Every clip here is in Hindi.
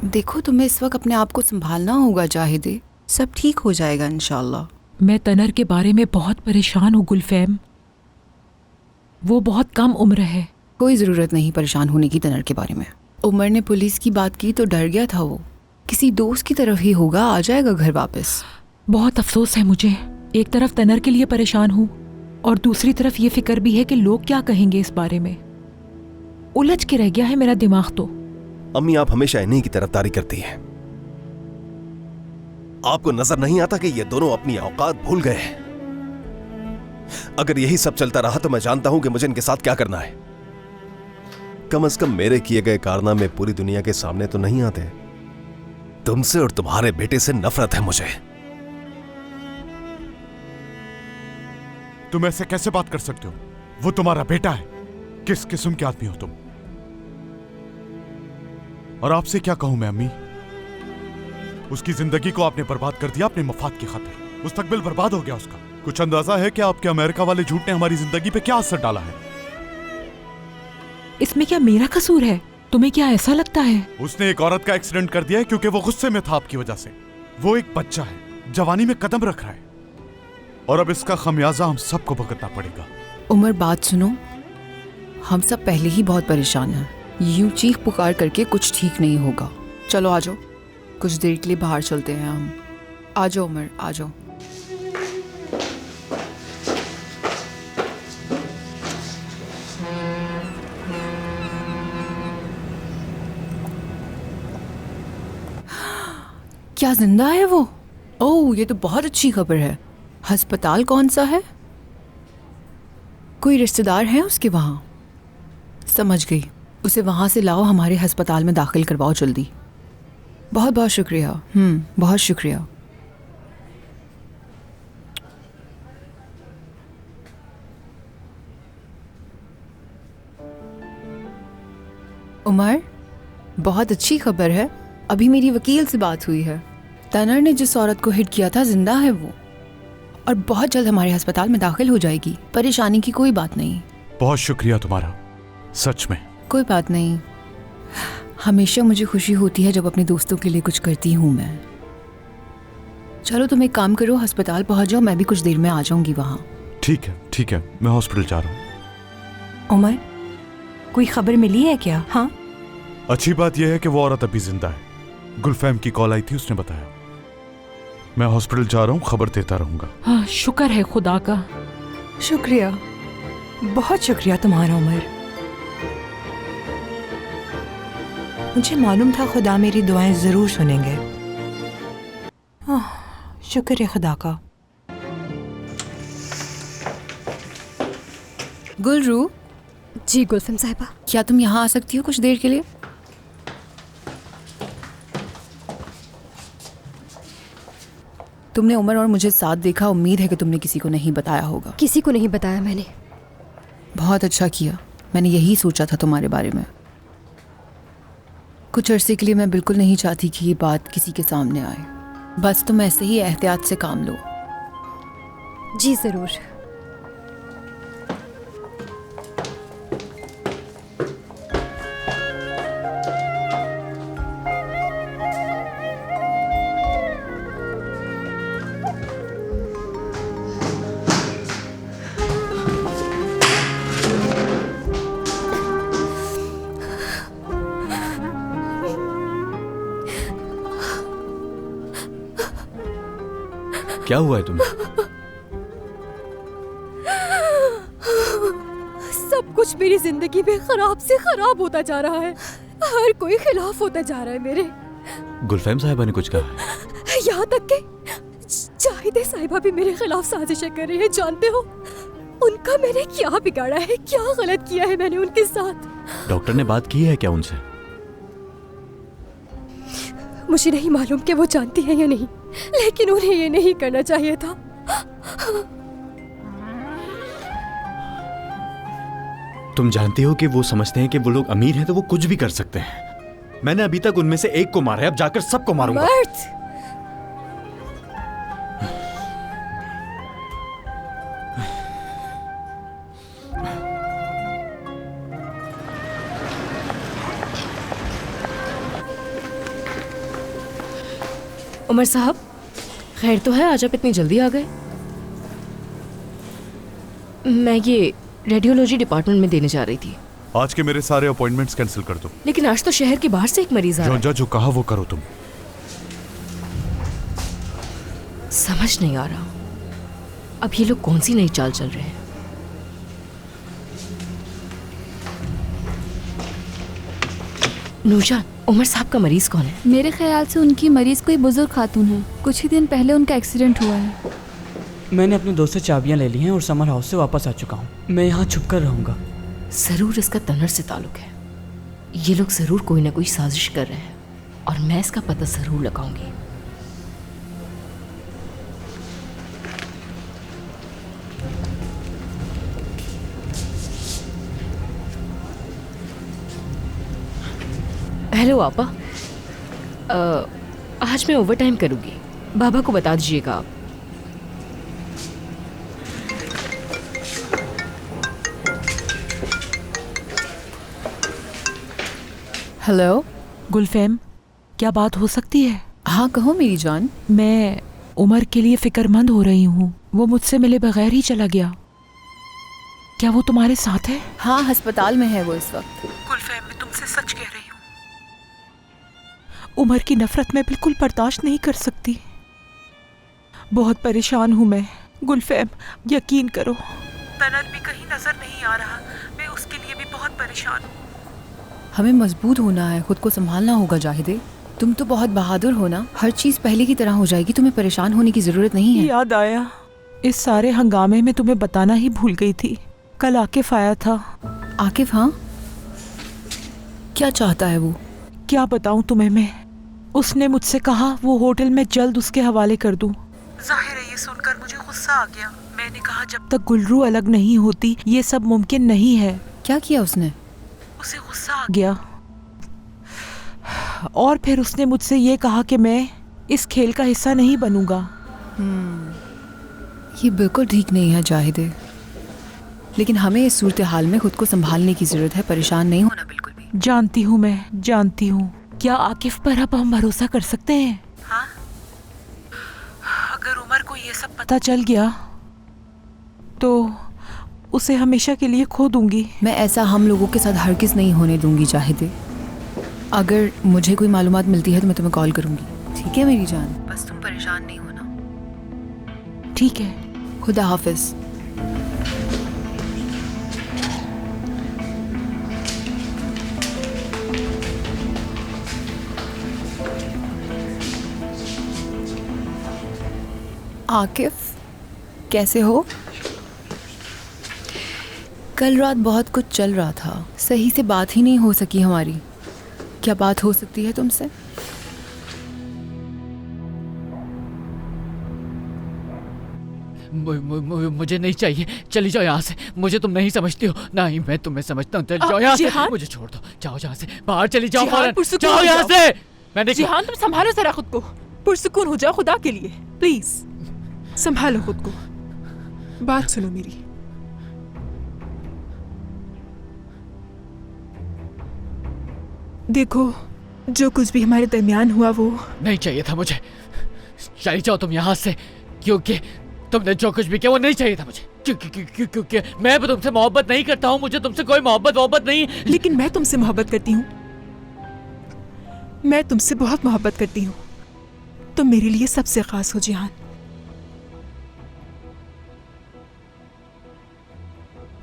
देखो, तुम्हें इस वक्त अपने आप को संभालना होगा जाहिदे। सब ठीक हो जाएगा इंशाल्लाह। मैं तनर के बारे में बहुत परेशान हूँ गुलफैम। वो बहुत कम उम्र है। कोई ज़रूरत नहीं परेशान होने की तनर के बारे में। उमर ने पुलिस की बात की तो डर गया था। वो किसी दोस्त की तरफ ही होगा, आ जाएगा घर वापस। बहुत अफसोस है मुझे। एक तरफ तनर के लिए परेशान हूँ और दूसरी तरफ ये फिक्र भी है कि लोग क्या कहेंगे इस बारे में। उलझ के रह गया है मेरा दिमाग तो। अम्मी, आप हमेशा इन्हीं की तरफदारी करती हैं। आपको नजर नहीं आता कि ये दोनों अपनी औकात भूल गए हैं? अगर यही सब चलता रहा तो मैं जानता हूं कि मुझे इनके साथ क्या करना है। कम से कम मेरे किए गए कारनामे पूरी दुनिया के सामने तो नहीं आते। तुमसे और तुम्हारे बेटे से नफरत है मुझे। तुम ऐसे कैसे बात कर सकते हो? वो तुम्हारा बेटा है। किस किस्म के आदमी हो तुम? और आपसे क्या कहूं मैं अम्मी? उसकी जिंदगी को आपने बर्बाद कर दिया अपने मफाद की खातिर। मुस्तकबिल बर्बाद हो गया उसका। कुछ अंदाजा है कि आपके अमेरिका वाले झूठ ने हमारी जिंदगी पे क्या असर डाला है? इसमें क्या मेरा कसूर है? तुम्हें क्या ऐसा लगता है? उसने एक औरत का एक्सीडेंट कर दिया है क्योंकि वो गुस्से में था आपकी वजह से। वो एक बच्चा है, जवानी में कदम रख रहा है, और अब इसका खमियाजा हम सबको भुगतना पड़ेगा। उमर, बात सुनो। हम सब पहले ही बहुत परेशान हैं। यूं चीख पुकार करके कुछ ठीक नहीं होगा। चलो आ जाओ, कुछ देर के लिए बाहर चलते हैं हम। आ जाओ उमर, आ जाओ। क्या जिंदा है वो? ओह, ये तो बहुत अच्छी खबर है। अस्पताल कौन सा है? कोई रिश्तेदार है उसके वहाँ? समझ गई। उसे वहाँ से लाओ, हमारे अस्पताल में दाखिल करवाओ जल्दी। बहुत बहुत शुक्रिया। बहुत शुक्रिया। उमर, बहुत अच्छी खबर है। अभी मेरी वकील से बात हुई है। तनर ने जिस औरत को हिट किया था जिंदा है वो, और बहुत जल्द हमारे अस्पताल में दाखिल हो जाएगी। परेशानी की कोई बात नहीं। बहुत शुक्रिया तुम्हारा, सच में। कोई बात नहीं। हमेशा मुझे खुशी होती है जब अपने दोस्तों के लिए कुछ करती हूँ मैं। चलो तुम एक काम करो, अस्पताल पहुँच जाओ, मैं भी कुछ देर में आ जाऊंगी वहाँ। ठीक है, मैं हॉस्पिटल जा रहा हूँ। उमर, कोई खबर मिली है क्या? हाँ, अच्छी बात यह है कि वो औरत अभी जिंदा है। गुलफैम की कॉल आई थी, उसने बताया। मैं हॉस्पिटल जा रहा हूँ, खबर देता रहूंगा। हाँ, शुक्र है खुदा का। शुक्रिया, बहुत शुक्रिया तुम्हारा उमर। मुझे मालूम था खुदा मेरी दुआएं जरूर सुनेंगे। शुक्र है खुदा का। गुलरू। जी गुलफम साहिबा। क्या तुम यहाँ आ सकती हो कुछ देर के लिए? तुमने उमर और मुझे साथ देखा। उम्मीद है कि तुमने किसी को नहीं बताया होगा। किसी को नहीं बताया मैंने। बहुत अच्छा किया। मैंने यही सोचा था तुम्हारे बारे में। कुछ अरसे के लिए मैं बिल्कुल नहीं चाहती कि ये बात किसी के सामने आए। बस तुम ऐसे ही एहतियात से काम लो। जी जरूर। क्या हुआ है तुम्हें? सब कुछ मेरी जिंदगी में खराब से खराब होता जा रहा है। हर कोई खिलाफ होता जा रहा है मेरे। गुलफैम साहिबा ने कुछ कहा है? यहाँ तक कि जाहिदे साहिबा भी मेरे खिलाफ साजिशें कर रही है। जानते हो उनका मैंने क्या बिगाड़ा है? क्या गलत किया है मैंने उनके साथ? डॉक्टर ने बात की है क्या उनसे? मुझे नहीं मालूम कि वो जानती है या नहीं, लेकिन उन्हें ये नहीं करना चाहिए था। तुम जानती हो कि वो समझते हैं कि वो लोग अमीर हैं तो वो कुछ भी कर सकते हैं। मैंने अभी तक उनमें से एक को मारा है, अब जाकर सबको मारूंगा। मर्द! उमर साहब, खैर तो है, आज आप इतनी जल्दी आ गए। मैं ये रेडियोलॉजी डिपार्टमेंट में देने जा रही थी। आज के मेरे सारे अपॉइंटमेंट्स कैंसिल कर दो। लेकिन आज तो शहर के बाहर से एक मरीज आ रहा जो कहा वो करो तुम। है। समझ नहीं आ रहा अब ये लोग कौन सी नई चाल चल रहे हैं। नूरजान, उमर साहब का मरीज कौन है? मेरे ख्याल से उनकी मरीज कोई बुजुर्ग खातून है। कुछ ही दिन पहले उनका एक्सीडेंट हुआ है। मैंने अपने दोस्त से चाबियां ले ली हैं और समर हाउस से वापस आ चुका हूँ। मैं यहाँ छुप कर रहूँगा। जरूर इसका तनर से ताल्लुक है। ये लोग जरूर कोई ना कोई साजिश कर रहे हैं और मैं इसका पता जरूर लगाऊंगी। हेलो आपा, आज मैं ओवर टाइम करूंगी। बाबा को बता दीजिएगा आप। हेलो। गुलफेम, क्या बात हो सकती है? हाँ कहो मेरी जान। मैं उमर के लिए फिक्रमंद हो रही हूँ। वो मुझसे मिले बगैर ही चला गया। क्या वो तुम्हारे साथ है? हाँ, अस्पताल में है वो इस वक्त। गुलफेम, मैं तुमसे सच कह रही हूँ। उमर की नफरत मैं बिल्कुल बर्दाश्त नहीं कर सकती। बहुत परेशान हूँ मैं। गुलफेम, यकीन करो, तनर भी कहीं नजर नहीं आ रहा। मैं उसके लिए भी बहुत परेशान हूँ। हमें मजबूत होना है, खुद को संभालना होगा जाहिदे। तुम तो बहुत बहादुर हो ना, हर चीज पहले की तरह हो जाएगी। तुम्हें परेशान होने की जरूरत नहीं है। याद आया, इस सारे हंगामे में तुम्हें बताना ही भूल गई थी। कल आकिफ आया था। आकिफ? हाँ, क्या चाहता है वो? क्या बताऊं तुम्हें मैं। उसने मुझसे कहा वो होटल में जल्द उसके हवाले कर दूं। जाहिर है ये सुनकर मुझे गुस्सा आ गया। मैंने कहा जब तक गुलरू अलग नहीं होती ये सब मुमकिन नहीं है। क्या किया उसने? उसे गुस्सा आ गया और फिर उसने मुझसे ये कहा कि मैं इस खेल का हिस्सा नहीं बनूंगा। ये बिल्कुल ठीक नहीं है जाहिदे, लेकिन हमें इस सूरत हाल में खुद को संभालने की जरूरत है। परेशान नहीं होना बिल्कुल भी। जानती हूँ, मैं जानती हूँ। क्या आकिफ पर अब हम भरोसा कर सकते हैं? हाँ? अगर उमर को ये सब पता चल गया तो उसे हमेशा के लिए खो दूंगी। मैं ऐसा हम लोगों के साथ हरगिज़ नहीं होने दूंगी जाहिदे। अगर मुझे कोई मालूमात मिलती है तो मैं तुम्हें कॉल करूंगी, ठीक है मेरी जान? बस तुम परेशान नहीं होना। ठीक है, खुदा हाफिज। आकिफ, कैसे हो? कल रात बहुत कुछ चल रहा था, सही से बात ही नहीं हो सकी हमारी। क्या बात हो सकती है तुमसे? मुझे नहीं चाहिए, चली जाओ यहाँ से। मुझे तुम नहीं समझती हो, ना ही मैं तुम्हें समझता हूँ। चली जाओ यहाँ से, मुझे छोड़ दो। जाओ यहाँ से, बाहर चली जाओ। जाओ यहाँ से। मैंने जिहान, तुम संभालो जरा खुद को। पुरसुकून हो जाओ खुदा के लिए, प्लीज संभालो खुद को। बात सुनो मेरी। देखो, जो कुछ भी हमारे दरमियान हुआ वो नहीं चाहिए था मुझे। चली जाओ तुम यहाँ से, क्योंकि तुमने जो कुछ भी किया वो नहीं चाहिए था मुझे। क्योंकि मैं तुमसे मोहब्बत नहीं करता हूँ। मुझे तुमसे कोई मोहब्बत नहीं। लेकिन मैं तुमसे मोहब्बत करती हूँ। मैं तुमसे बहुत मोहब्बत करती हूँ। तुम मेरे लिए सबसे खास हो जिहान।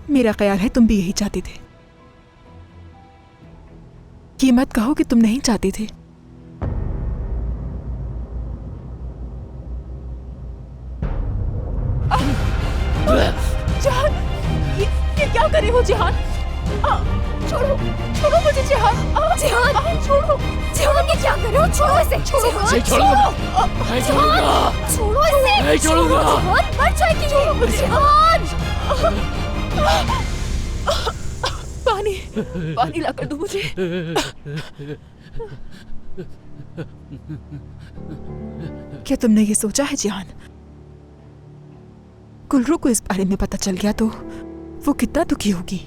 मेरा ख्याल है तुम भी यही चाहते थे। ये मत कहो कि तुम नहीं चाहते थे। जिहान, ये क्या कर रहे हो जिहान? छोड़ो, छोड़ो मुझे जिहान। जिहान, छोड़ो। जिहान, ये क्या कर रहे हो? छोड़ो इसे। नहीं छोड़ूंगा, नहीं छोड़ूंगा, छोड़ो इसे। नहीं छोड़ूंगा। जिहान, मर जाएगी। जिहान, पानी ला कर दो मुझे। क्या तुमने ये सोचा है जिहान, गुलरू को इस बारे में पता चल गया तो वो कितना दुखी होगी?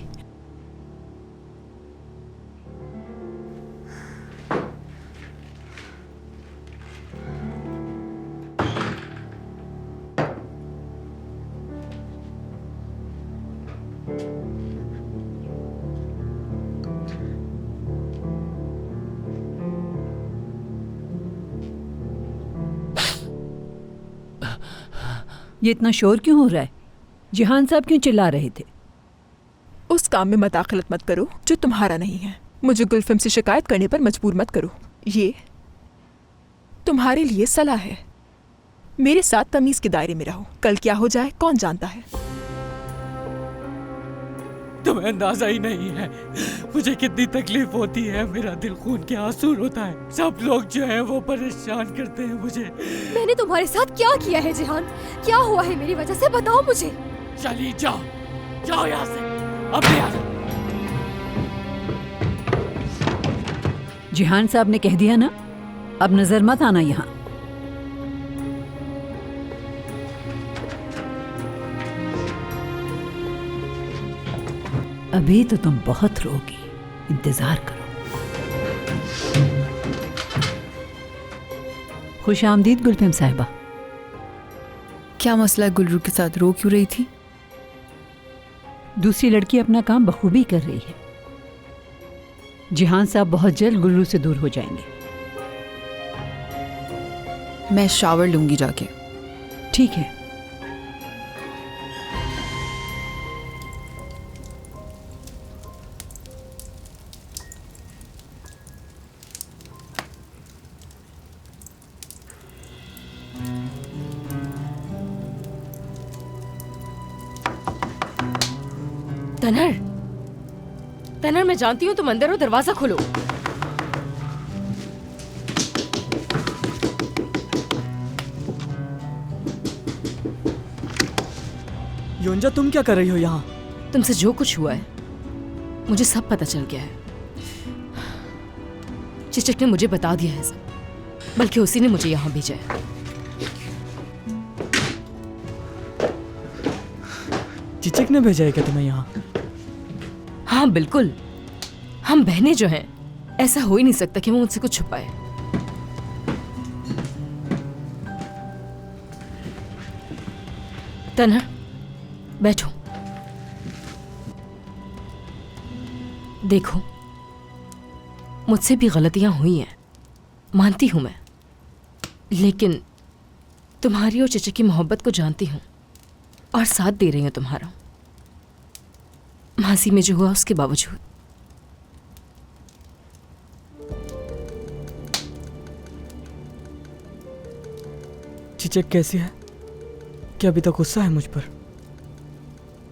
ये इतना शोर क्यों हो रहा है? जिहान साहब क्यों चिल्ला रहे थे? उस काम में मदाखलत मत करो जो तुम्हारा नहीं है। मुझे गुलफिम से शिकायत करने पर मजबूर मत करो। ये तुम्हारे लिए सलाह है। मेरे साथ तमीज के दायरे में रहो। कल क्या हो जाए कौन जानता है। तुम्हें अंदाजा ही नहीं है मुझे कितनी तकलीफ होती है। मेरा दिल खून के आंसू रोता है। सब लोग जो है वो परेशान करते हैं मुझे। मैंने तुम्हारे साथ क्या किया है जिहान? क्या हुआ है मेरी वजह से? बताओ मुझे। चली जाओ, जाओ यहाँ से, अब नहीं आना। जिहान साहब ने कह दिया ना, अब नजर मत आना यहाँ। अभी तो तुम बहुत रोगी, इंतजार करो। खुश आमदीद गुलफिम साहिबा। क्या मसला गुलरू के साथ रो क्यों रही थी? दूसरी लड़की अपना काम बखूबी कर रही है। जिहान साहब बहुत जल्द गुल्लू से दूर हो जाएंगे। मैं शावर लूंगी जाके। ठीक है। तनर, तनर, मैं जानती हूँ तुम अंदर हो, दरवाजा खोलो। योंजा, तुम क्या कर रही हो यहाँ? तुमसे जो कुछ हुआ है मुझे सब पता चल गया है। चिचक ने मुझे बता दिया है सब, बल्कि उसी ने मुझे यहाँ भेजा है। चिचक ने भेजा है क्या तुम्हें यहाँ? हाँ बिल्कुल। हम बहनें जो हैं, ऐसा हो ही नहीं सकता कि वो मुझसे कुछ छुपाए। तन्हा, बैठो। देखो, मुझसे भी गलतियां हुई हैं, मानती हूं मैं, लेकिन तुम्हारी और चचा की मोहब्बत को जानती हूं और साथ दे रही हूं तुम्हारा, माजी में जो हुआ उसके बावजूद। चिचक कैसी है? क्या अभी तक गुस्सा है मुझ पर?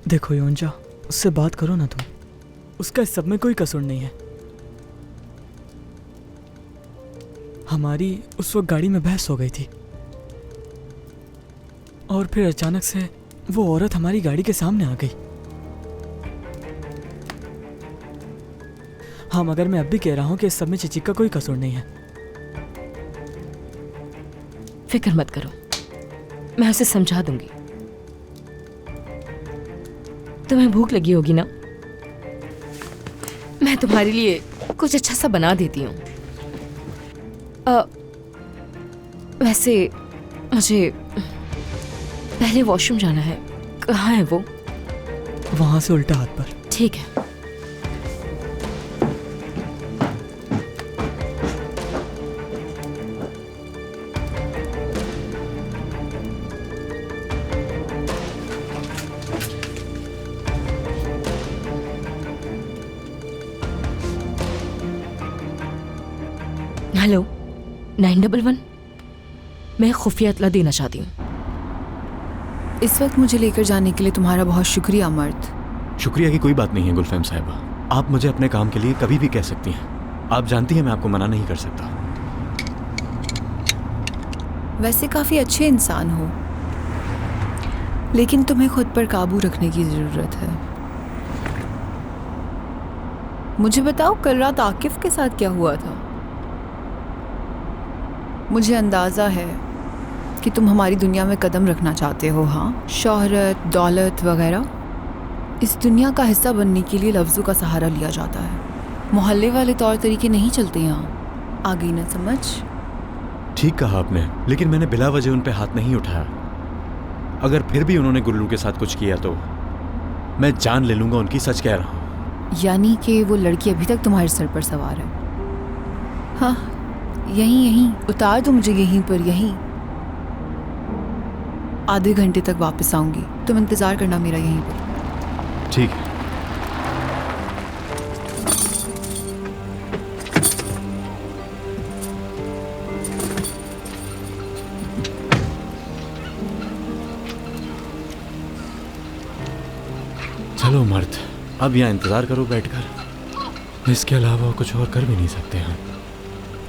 देखो योंजा, उससे बात करो ना तुम। उसका इस सब में कोई कसूर नहीं है। हमारी उस वक्त गाड़ी में बहस हो गई थी और फिर अचानक से वो औरत हमारी गाड़ी के सामने आ गई। हाँ, मगर मैं अब भी कह रहा हूँ कि इस सब में चिचिक का कोई कसूर नहीं है। फिक्र मत करो, मैं उसे समझा दूंगी। तुम्हें भूख लगी होगी ना? मैं तुम्हारे लिए कुछ अच्छा सा बना देती हूँ। वैसे मुझे पहले वॉशरूम जाना है। कहाँ है वो? वहां से उल्टा हाथ पर। ठीक है। हेलो, 911, मैं खुफिया इत्तला देना चाहती हूँ। इस वक्त मुझे लेकर जाने के लिए तुम्हारा बहुत शुक्रिया मर्द। शुक्रिया की कोई बात नहीं है गुलफैम साहिबा। आप मुझे अपने काम के लिए कभी भी कह सकती हैं। आप जानती हैं मैं आपको मना नहीं कर सकता। वैसे काफी अच्छे इंसान हो, लेकिन तुम्हें खुद पर काबू रखने की जरूरत है। मुझे बताओ, कल रात आकिफ के साथ क्या हुआ था? मुझे अंदाजा है कि तुम हमारी दुनिया में कदम रखना चाहते हो। हाँ, शोहरत, दौलत वगैरह। इस दुनिया का हिस्सा बनने के लिए लफ्ज़ों का सहारा लिया जाता है। मोहल्ले वाले तौर तरीके नहीं चलते यहाँ। आ गई ना समझ? ठीक कहा आपने, लेकिन मैंने बिला वजह उन पे हाथ नहीं उठाया। अगर फिर भी उन्होंने गुल्लू के साथ कुछ किया तो मैं जान ले लूंगा उनकी। सच कह रहा हूँ। यानी कि वो लड़की अभी तक तुम्हारे सर पर सवार है? हाँ, यहीं उतार दो मुझे, यहीं पर, यहीं। आधे घंटे तक वापस आऊंगी, तुम इंतज़ार करना मेरा यहीं पर। ठीक है। चलो मर्द, अब यहाँ इंतजार करो बैठकर। इसके अलावा कुछ और कर भी नहीं सकते हम।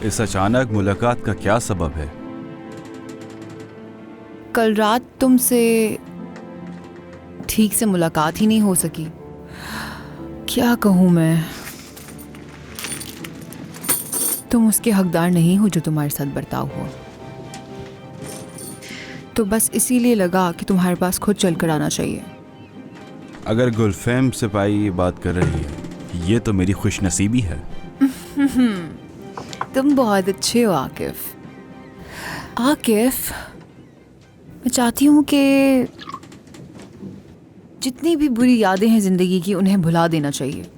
इस अचानक मुलाकात का क्या सबब है? कल रात तुमसे ठीक से मुलाकात ही नहीं हो सकी। क्या कहूँ मैं, तुम उसके हकदार नहीं हो जो तुम्हारे साथ बर्ताव हुआ। तो बस इसीलिए लगा कि तुम्हारे पास खुद चलकर आना चाहिए। अगर गुलफैम सिपाही ये बात कर रही है, ये तो मेरी खुशनसीबी है। तुम बहुत अच्छे हो आकिफ। आकिफ, मैं चाहती हूँ कि जितनी भी बुरी यादें हैं ज़िंदगी की, उन्हें भुला देना चाहिए।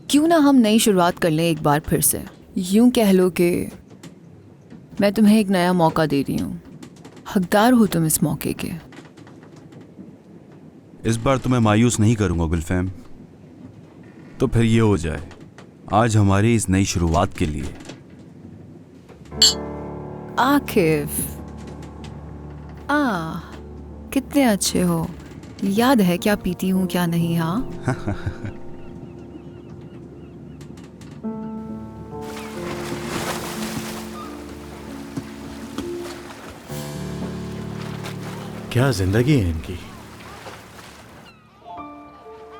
क्यों ना हम नई शुरुआत कर लें एक बार फिर से। यूं कह लो कि मैं तुम्हें एक नया मौका दे रही हूँ। हकदार हो तुम इस मौके के। इस बार तो मैं मायूस नहीं करूंगा गुलफैम। तो फिर ये हो जाए, आज हमारी इस नई शुरुआत के लिए। आकिफ, कितने अच्छे हो। याद है क्या पीती हूँ क्या नहीं? हाँ। क्या जिंदगी है इनकी।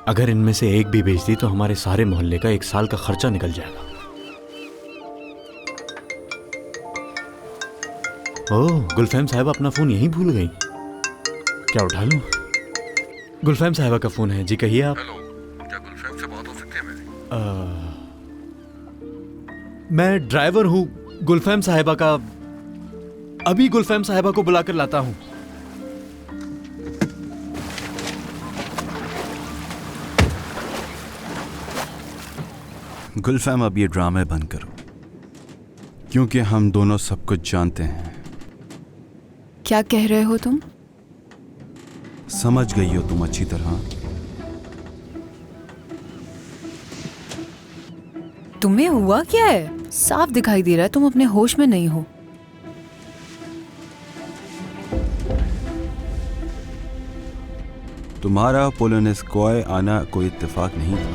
अगर इनमें से एक भी बेच दी तो हमारे सारे मोहल्ले का 1 साल का खर्चा निकल जाएगा। ओह, गुलफैम साहिबा अपना फोन यहीं भूल गई। क्या उठा लूं? गुलफैम साहिबा का फोन है। जी कहिए आप। हेलो, क्या गुलफैम से बात हो सकती है मेरी? मैं ड्राइवर हूं गुलफैम साहिबा का। अभी गुलफैम साहिबा को बुलाकर लाता हूं। गुलफैम, अब ये ड्रामे बंद करो, क्योंकि हम दोनों सब कुछ जानते हैं। क्या कह रहे हो तुम? समझ गई हो तुम अच्छी तरह। तुम्हें हुआ क्या है? साफ दिखाई दे रहा है तुम अपने होश में नहीं हो। तुम्हारा पोलोनेस्कोय आना कोई इत्तेफाक नहीं था।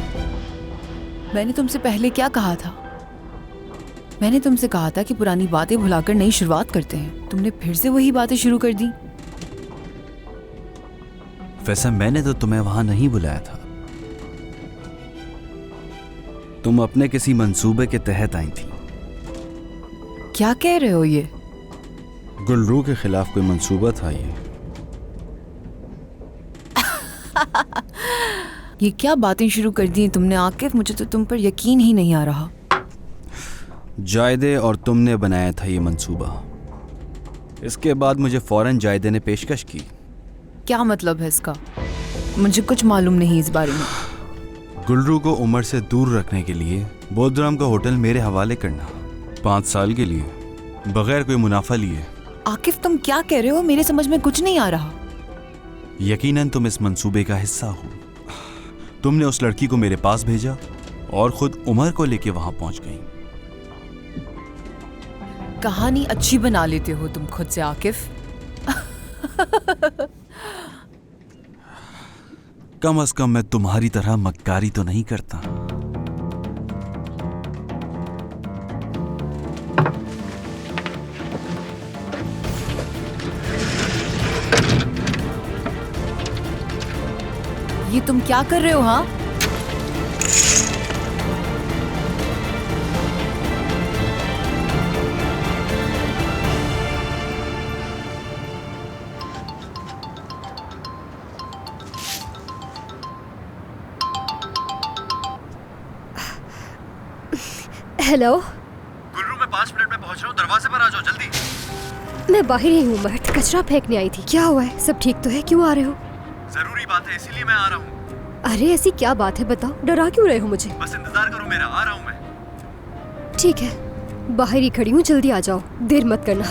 मैंने तुमसे पहले क्या कहा था? मैंने तुमसे कहा था कि पुरानी बातें भुलाकर नई शुरुआत करते हैं। तुमने फिर से वही बातें शुरू कर दी। वैसे मैंने तो तुम्हें वहां नहीं बुलाया था। तुम अपने किसी मंसूबे के तहत आई थी। क्या कह रहे हो ये? गुलरू के खिलाफ कोई मंसूबा था ये। ये क्या बातें शुरू कर दी तुमने आकिफ? मुझे तो तुम पर यकीन ही नहीं आ रहा। जायदे और तुमने बनाया था ये मंसूबा। इसके बाद मुझे फौरन जायदे ने पेशकश की। क्या मतलब है इसका? मुझे कुछ मालूम नहीं इस बारे में। गुलरू को उमर से दूर रखने के लिए बोदराम का होटल मेरे हवाले करना, 5 साल के लिए, बगैर कोई मुनाफा लिए। आकिफ, तुम क्या कह रहे हो? मेरे समझ में कुछ नहीं आ रहा। यकीनन तुम इस मंसूबे का हिस्सा हो। तुमने उस लड़की को मेरे पास भेजा और खुद उमर को लेके वहां पहुंच गई। कहानी अच्छी बना लेते हो तुम खुद से आकिफ। कम से कम मैं तुम्हारी तरह मक्कारी तो नहीं करता। ये तुम क्या कर रहे हो? हाँ, हेलो गुलरू, मैं 5 मिनट में पहुंच रहा हूँ। दरवाजे पर आ जाओ जल्दी। मैं बाहर ही हूँ मर्द, कचरा फेंकने आई थी। क्या हुआ है? सब ठीक तो है? क्यों आ रहे हो? जरूरी बात है, इसीलिए मैं आ रहा हूँ। अरे ऐसी क्या बात है बताओ, डरा क्यों रहे हो मुझे? बस इंतजार करो मेरा, आ रहा हूँ मैं। ठीक है, बाहर ही खड़ी हूँ, जल्दी आ जाओ, देर मत करना।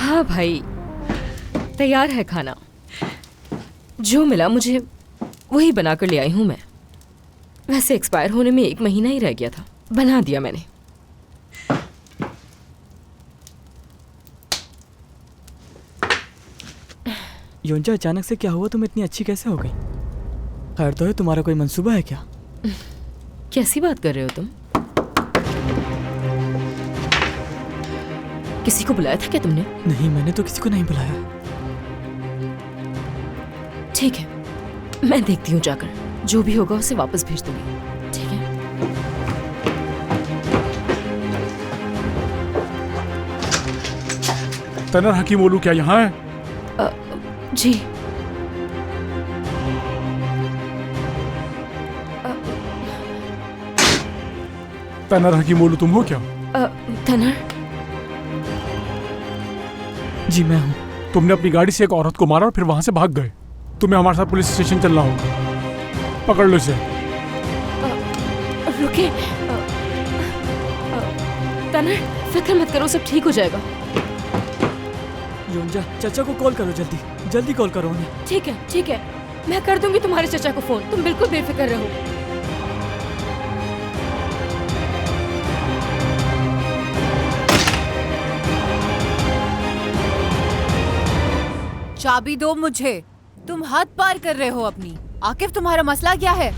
हाँ भाई, तैयार है खाना। जो मिला मुझे वही बनाकर ले आई हूँ मैं। वैसे एक्सपायर होने में 1 महीना ही रह गया था, बना दिया मैंने। योंजा, अचानक से क्या हुआ? तुम इतनी अच्छी कैसे हो गई? खैर तो है, तुम्हारा कोई मंसूबा है क्या? कैसी बात कर रहे हो तुम? किसी को बुलाया था क्या तुमने? नहीं, मैंने तो किसी को नहीं बुलाया। ठीक है, मैं देखती हूँ जाकर, जो भी होगा उसे वापस भेज दूंगी। ठीक है। तनर हकीमोलू क्या यहाँ है? जी। तनर हकीमोलू तुम हो क्या? तनर? जी मैं हूँ। तुमने अपनी गाड़ी से एक औरत को मारा और फिर वहां से भाग गए। तुम्हें हमारे साथ पुलिस स्टेशन चलना होगा। पकड़ लो इसे। रुके। तनर, फिक्र मत करो, सब ठीक हो जाएगा। योंजा, चाचा को कॉल करो, जल्दी जल्दी कॉल करो उन्हें। ठीक है, ठीक है, मैं कर दूंगी तुम्हारे चाचा को फोन, तुम बिल्कुल बेफिक्र रहो। चाबी दो मुझे। तुम हद पार कर रहे हो अपनी। आकिफ, तुम्हारा मसला क्या है?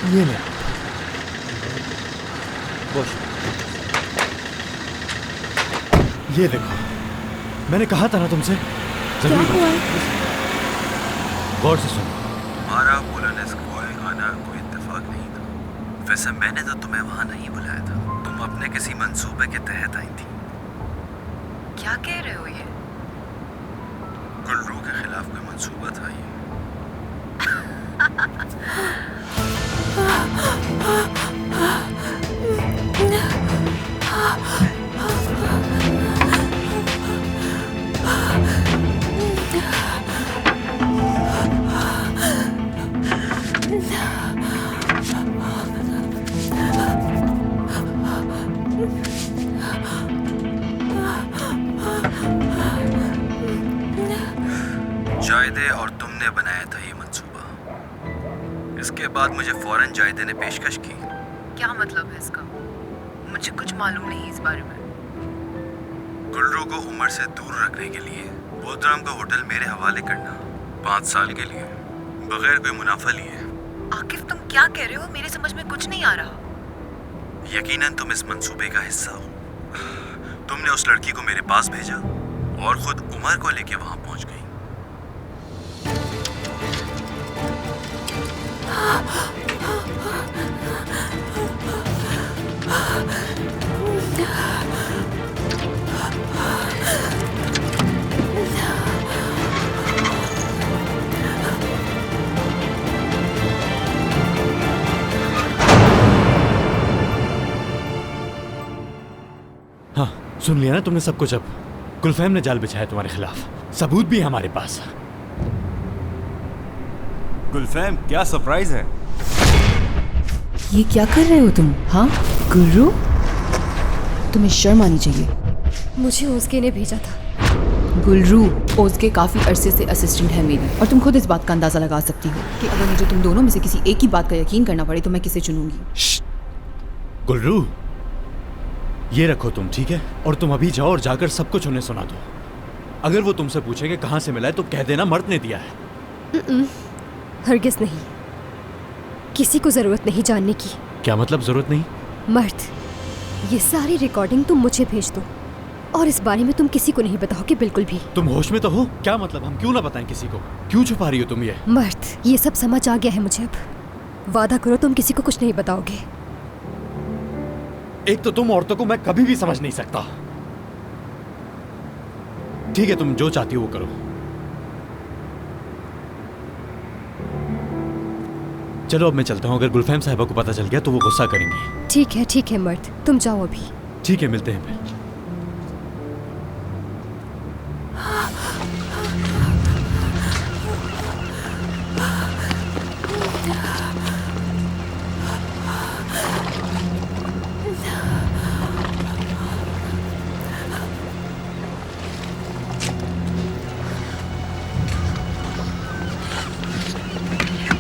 ये ले बोश। ये देखो, मैंने कहा था ना तुमसे। जरूर गौर से सुनो। हमारा बुलाने कोई आना कोई इत्तेफाक नहीं था। वैसे मैंने तो तुम्हें वहां नहीं बुलाया था, तुम अपने किसी मंसूबे के तहत आई थी। क्या कह रहे हो ये? गुलरू के खिलाफ कोई मंसूबा था ये। जायदे और तुमने बनाया था ये मंसूबा। इसके बाद मुझे फौरन जायदे ने पेशकश की। क्या मतलब है इसका? मुझे कुछ मालूम नहीं इस बारे में। गुलरू को उमर से दूर रखने के लिए बोधराम का होटल मेरे हवाले करना, 5 साल के लिए, बगैर कोई मुनाफा लिए। आकिफ, तुम क्या कह रहे हो? मेरे समझ में कुछ नहीं आ रहा। यकीनन तुम इस मंसूबे का हिस्सा हो। तुमने उस लड़की को मेरे पास भेजा और खुद उमर को लेके वहां पहुंच गई। हाँ, सुन लिया ना तुमने सब कुछ। अब गुलफैम ने जाल बिछाया तुम्हारे खिलाफ, सबूत भी है हमारे पास। गुलफैम, क्या सरप्राइज है। ये क्या कर रहे हो तुम? हाँ गुरु, तुम्हें शर्म आनी चाहिए। मुझे ओज़के ने भेजा था। गुलरू ओज़के काफी अरसे से असिस्टेंट है मेरी, और तुम खुद इस बात का अंदाजा लगा सकती हो कि अगर मुझे तुम दोनों में से किसी एक ही बात का यकीन करना पड़े तो मैं किसे चुनूंगी। गुलरू, ये रखो तुम, ठीक है? और तुम अभी जाओ और जाकर सब कुछ उन्हें सुना दो। अगर वो तुमसे पूछेंगे कहाँ से मिला है तो कह देना मर्द ने दिया है। हरगिज़ नहीं। किसी को जरूरत नहीं जानने की। क्या मतलब जरूरत नहीं? मर्द, ये सारी रिकॉर्डिंग तुम मुझे भेज दो और इस बारे में तुम किसी को नहीं बताओगे बिल्कुल भी। तुम होश में तो हो? क्या मतलब हम क्यों ना बताएं किसी को? क्यों छुपा रही हो तुम ये? मर्द, ये सब समझ आ गया है मुझे। अब वादा करो तुम किसी को कुछ नहीं बताओगे। एक तो तुम औरतों को मैं कभी भी समझ नहीं सकता। ठीक है, तुम जो चाहती हो वो करो। चलो अब मैं चलता हूँ। अगर गुलफैम साहिबा को पता चल गया तो वो गुस्सा करेंगी। ठीक है मर्द, तुम जाओ अभी। ठीक है, मिलते हैं फिर।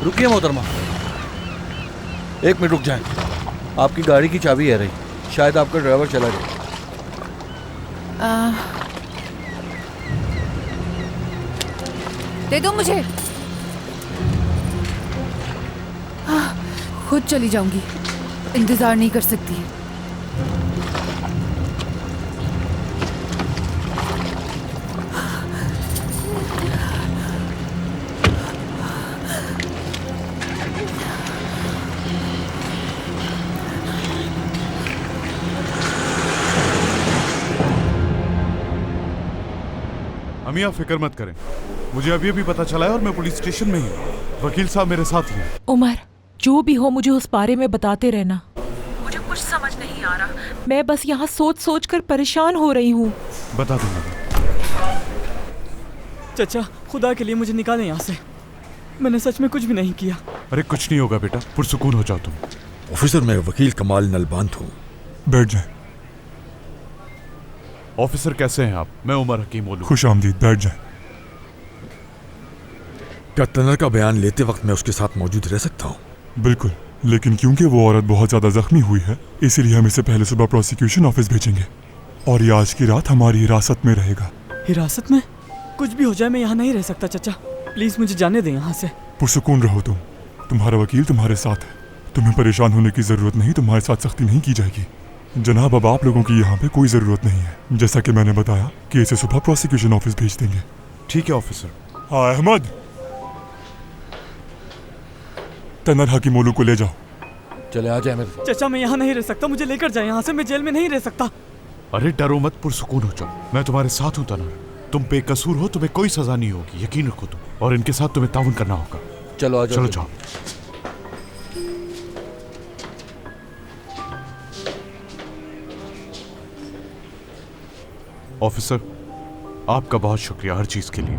रुकिए मोहतरमा, 1 मिनट रुक जाएं। आपकी गाड़ी की चाबी है रही, शायद आपका ड्राइवर चला गया। दे दो मुझे। खुद चली जाऊंगी, इंतजार नहीं कर सकती। अम्मी आप फिक्र मत करें, मुझे अभी अभी पता चला है और मैं पुलिस स्टेशन में ही हूँ। वकील साहब मेरे साथ ही हैं। उमर, जो भी हो मुझे उस बारे में बताते रहना। मुझे कुछ समझ नहीं आ रहा। मैं बस यहाँ सोच सोच कर परेशान हो रही हूँ। बता दूंगा। चाचा, खुदा के लिए मुझे निकालें यहाँ से। मैंने सच में कुछ भी नहीं किया। अरे कुछ नहीं होगा बेटा, पुरसुकून हो जाओ तुम। ऑफिसर, मैं वकील कमाल नलबांत हूँ। बैठ जाए। ऑफिसर कैसे हैं आप? मैं उमर हकीम बोलूं। खुश आमदीद, बैठ जाए। क्या तनर का बयान लेते वक्त मैं उसके साथ मौजूद रह सकता हूँ? बिल्कुल, लेकिन क्योंकि वो औरत बहुत ज्यादा जख्मी हुई है, इसीलिए हम इसे पहले सुबह प्रोसिक्यूशन ऑफिस भेजेंगे और ये आज की रात हमारी हिरासत में रहेगा। हिरासत में? कुछ भी हो जाए मैं यहाँ नहीं रह सकता चाचा, प्लीज मुझे जाने दें यहाँ से। पुरसुकून रहो तुम, तुम्हारा वकील तुम्हारे साथ है। तुम्हें परेशान होने की जरूरत नहीं, तुम्हारे साथ सख्ती नहीं की जाएगी। जनाब, अब आप लोगों की यहाँ पे कोई जरूरत नहीं है। जैसा कि मैंने बताया कि इसे सुबह प्रोसिक्यूशन ऑफिस भेज देंगे। ठीक है ऑफिसर। हाँ अहमद, तनर हकीमोलू को ले जाओ। चले आ जाए मेरे। चाचा मैं यहाँ नहीं रह सकता, मुझे लेकर जाए यहाँ से। मैं जेल में नहीं रह सकता। अरे डरो मत, पुरसुकून हो जाओ, मैं तुम्हारे साथ हूँ तनर। तुम बेकसूर हो, तुम्हें कोई सजा नहीं होगी, यकीन रखो तुम। और इनके साथ तुम्हें ताउन करना होगा। चलो आ जाओ। चलो जाओ। ऑफिसर, आपका बहुत शुक्रिया हर चीज के लिए।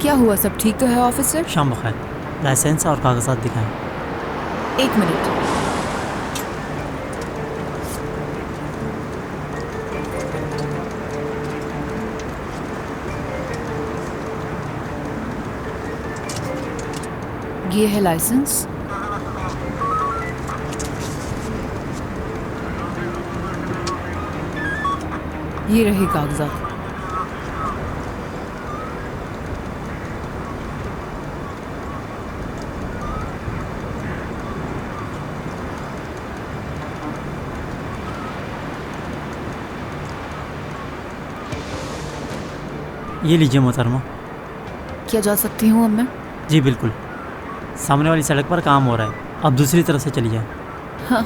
क्या हुआ, सब ठीक तो है ऑफिसर? शाम बखैर। लाइसेंस और कागजात दिखाएं। 1 मिनट। ये है लाइसेंस। ये रहे कागजात। ये लीजिए मोहतरमा। क्या जा सकती हूँ अब मैं? जी बिल्कुल, सामने वाली सड़क पर काम हो रहा है, अब दूसरी तरफ से चलिए। हाँ,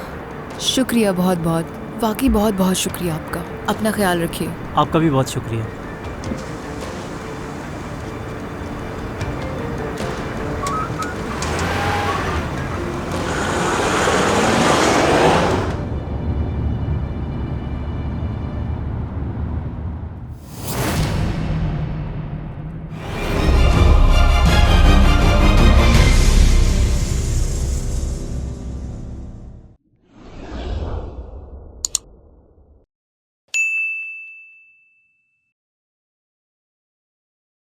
शुक्रिया, बहुत बहुत, वाकई बहुत बहुत शुक्रिया आपका। अपना ख्याल रखिए। आपका भी बहुत शुक्रिया।